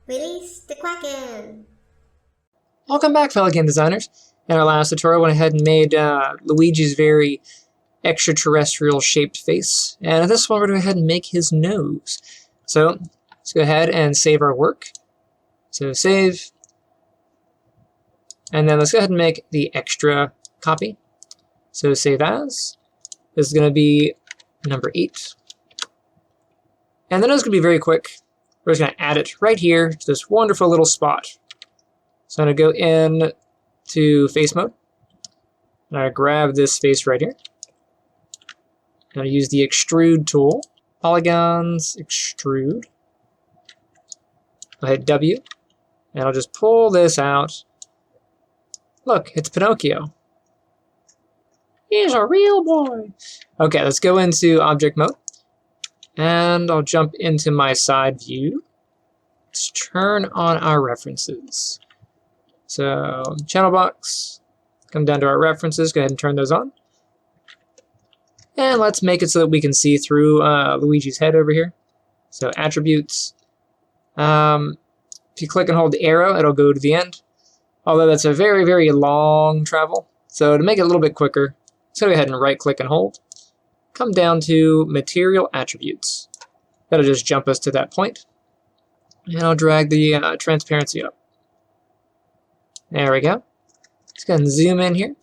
Release the Kraken! Welcome back, fellow game designers. In our last tutorial, I went ahead and made Luigi's very extraterrestrial shaped face. And in this one, we're going to go ahead and make his nose. So let's go ahead and save our work. So save. And then let's go ahead and make the extra copy. So save as. This is going to be number 8. And the nose is going to be very quick. We're just going to add it right here to this wonderful little spot. So I'm going to go in to face mode. And I grab this face right here. I'm going to use the extrude tool. Polygons, extrude. I'll hit W. And I'll just pull this out. Look, it's Pinocchio. He's a real boy. Okay, let's go into object mode. And I'll jump into my side view. Let's turn on our references. So, channel box, come down to our references, go ahead and turn those on. And let's make it so that we can see through Luigi's head over here. So, attributes. If you click and hold the arrow, it'll go to the end. Although that's a very, very long travel. So, to make it a little bit quicker, let's go ahead and right-click and hold. Come down to Material Attributes. That'll just jump us to that point. And I'll drag the transparency up. There we go. Let's go ahead and zoom in here.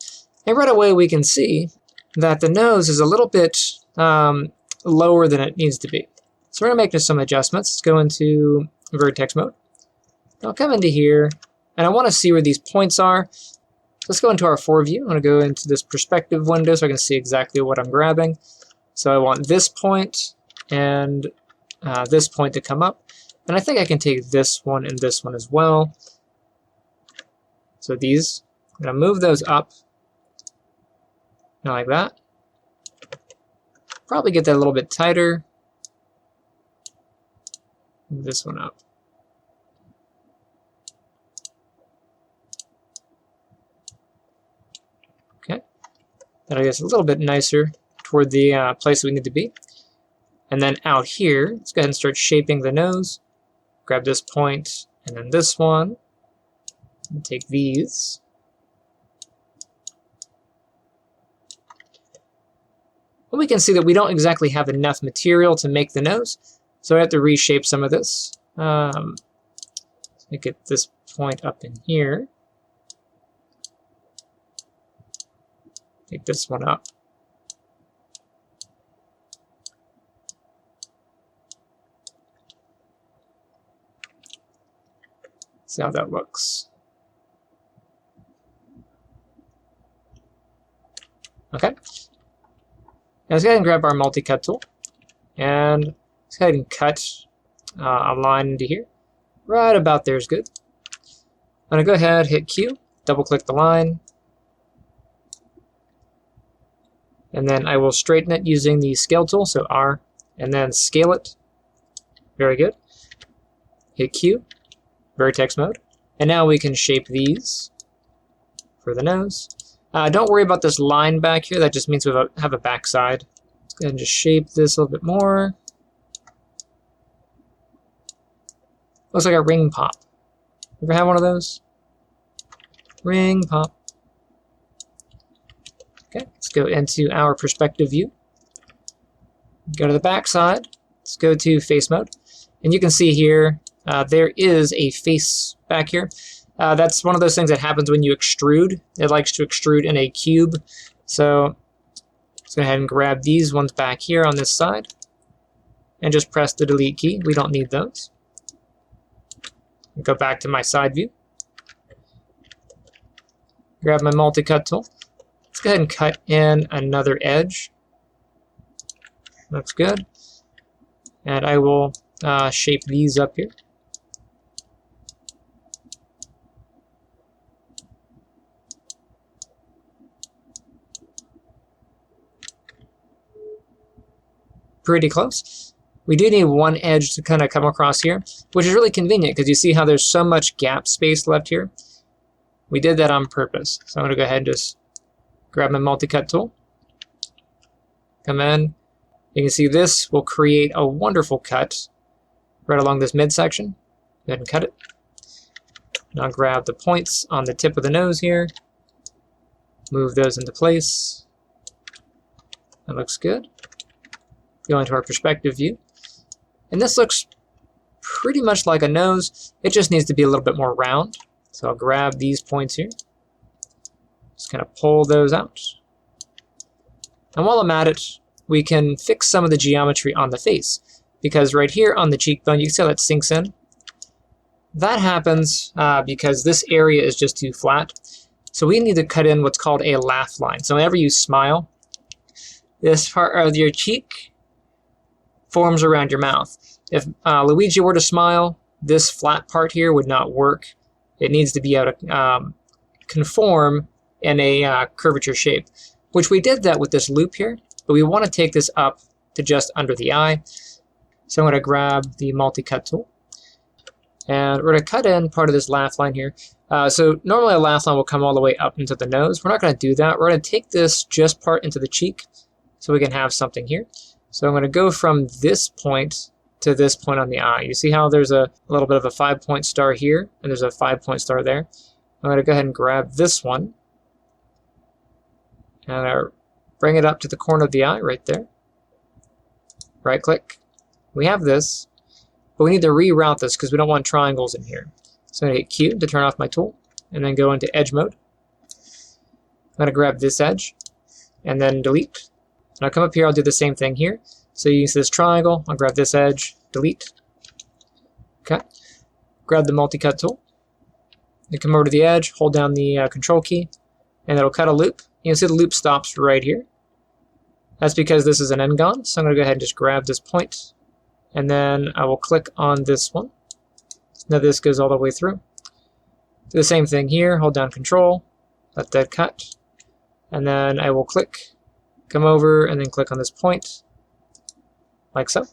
And right away we can see that the nose is a little bit lower than it needs to be. So we're going to make some adjustments. Let's go into vertex mode. I'll come into here, and I want to see where these points are. Let's go into our foreview. I'm going to go into this perspective window so I can see exactly what I'm grabbing. So I want this point and this point to come up. And I think I can take this one and this one as well. So these, I'm going to move those up. Like that. Probably get that a little bit tighter. Move this one up. Okay. That'll get us a little bit nicer toward the place we need to be. And then out here, let's go ahead and start shaping the nose. Grab this point and then this one. And take these. And we can see that we don't exactly have enough material to make the nose, so I have to reshape some of this. Let's get this point up in here. Take this one up. See how that looks. Okay. Now let's go ahead and grab our multi-cut tool. And let's go ahead and cut a line into here. Right about there is good. I'm going to go ahead, hit Q, double-click the line. And then I will straighten it using the scale tool, so R, and then scale it. Very good. Hit Q, vertex mode. And now we can shape these for the nose. Don't worry about this line back here. That just means we have a backside. Let's go ahead and just shape this a little bit more. Looks like a ring pop. Ever had one of those? Ring pop. Okay, let's go into our perspective view. Go to the backside. Let's go to face mode. And you can see here, there is a face back here. That's one of those things that happens when you extrude. It likes to extrude in a cube. So let's go ahead and grab these ones back here on this side. And just press the delete key. We don't need those. Go back to my side view. Grab my multi-cut tool. Let's go ahead and cut in another edge. That's good. And I will shape these up here. Pretty close. We do need one edge to kind of come across here, which is really convenient because you see how there's so much gap space left here. We did that on purpose. So I'm going to go ahead and just grab my multi-cut tool. Come in. You can see this will create a wonderful cut right along this midsection. ahead and cut it. Now grab the points on the tip of the nose here. Move those into place. That looks good. Go into our perspective view. And this looks pretty much like a nose. It just needs to be a little bit more round. So I'll grab these points here. Just kind of pull those out. And while I'm at it, we can fix some of the geometry on the face. Because right here on the cheekbone, you can see how that sinks in. That happens because this area is just too flat. So we need to cut in what's called a laugh line. So whenever you smile, this part of your cheek forms around your mouth. If Luigi were to smile, this flat part here would not work. It needs to be able to conform in a curvature shape, which we did that with this loop here, but we want to take this up to just under the eye. So I'm going to grab the multi-cut tool, and we're going to cut in part of this laugh line here. So normally a laugh line will come all the way up into the nose. We're not going to do that. We're going to take this just part into the cheek so we can have something here. So I'm going to go from this point to this point on the eye. You see how there's a little bit of a 5-point star here, and there's a 5-point star there. I'm going to go ahead and grab this one, and bring it up to the corner of the eye right there. Right click. We have this, but we need to reroute this because we don't want triangles in here. So I'm going to hit Q to turn off my tool, and then go into edge mode. I'm going to grab this edge, and then delete. And I'll come up here, I'll do the same thing here. So you use this triangle, I'll grab this edge, delete. Okay. Grab the multi-cut tool. You come over to the edge, hold down the control key, and it'll cut a loop. You can see the loop stops right here. That's because this is an n-gon, so I'm going to go ahead and just grab this point, and then I will click on this one. Now this goes all the way through. Do the same thing here, hold down control, let that cut, and then I will click, come over, and then click on this point, like so.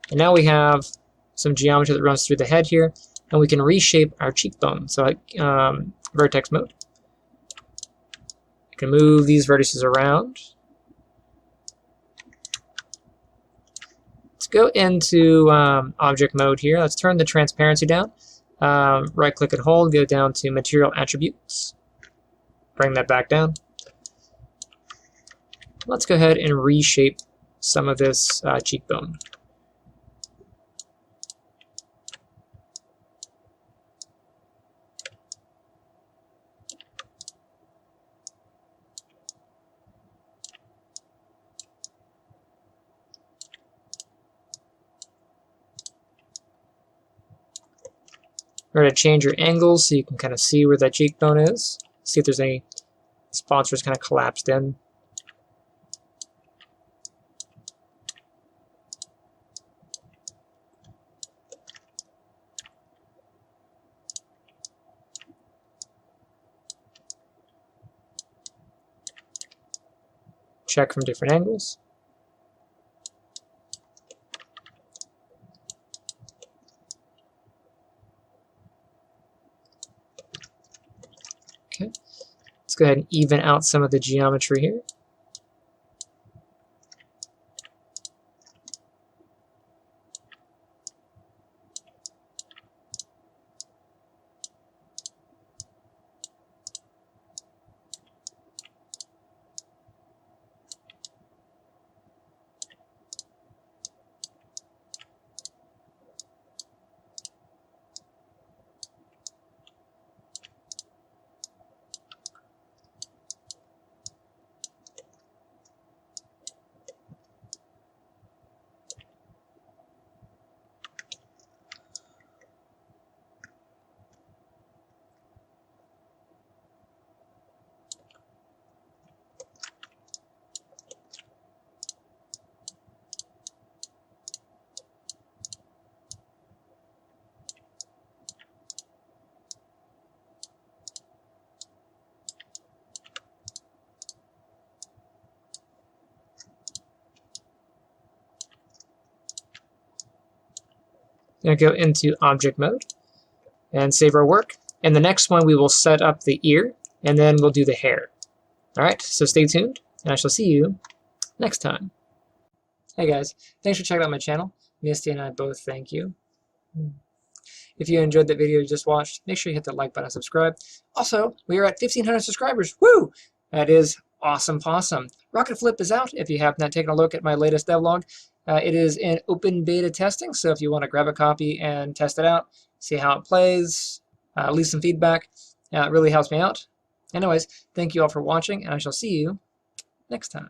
And now we have some geometry that runs through the head here, and we can reshape our cheekbone. So vertex mode. You can move these vertices around. Let's go into object mode here. Let's turn the transparency down. Right click and hold, go down to material attributes. Bring that back down. Let's go ahead and reshape some of this cheekbone. We're going to change your angles so you can kind of see where that cheekbone is. See if there's any spots where it's kind of collapsed in. Check from different angles. Okay, let's go ahead and even out some of the geometry here. Going to go into object mode and save our work. And the next one we will set up the ear, and then we'll do the hair. Alright, so stay tuned, and I shall see you next time. Hey guys, thanks for checking out my channel. Misty and I both thank you. If you enjoyed that video you just watched, make sure you hit the like button and subscribe. Also, we are at 1,500 subscribers. Woo! That is awesome possum. Rocket Flip is out. If you have not taken a look at my latest devlog, it is in open beta testing, so if you want to grab a copy and test it out, see how it plays, leave some feedback, it really helps me out. Anyways, thank you all for watching, and I shall see you next time.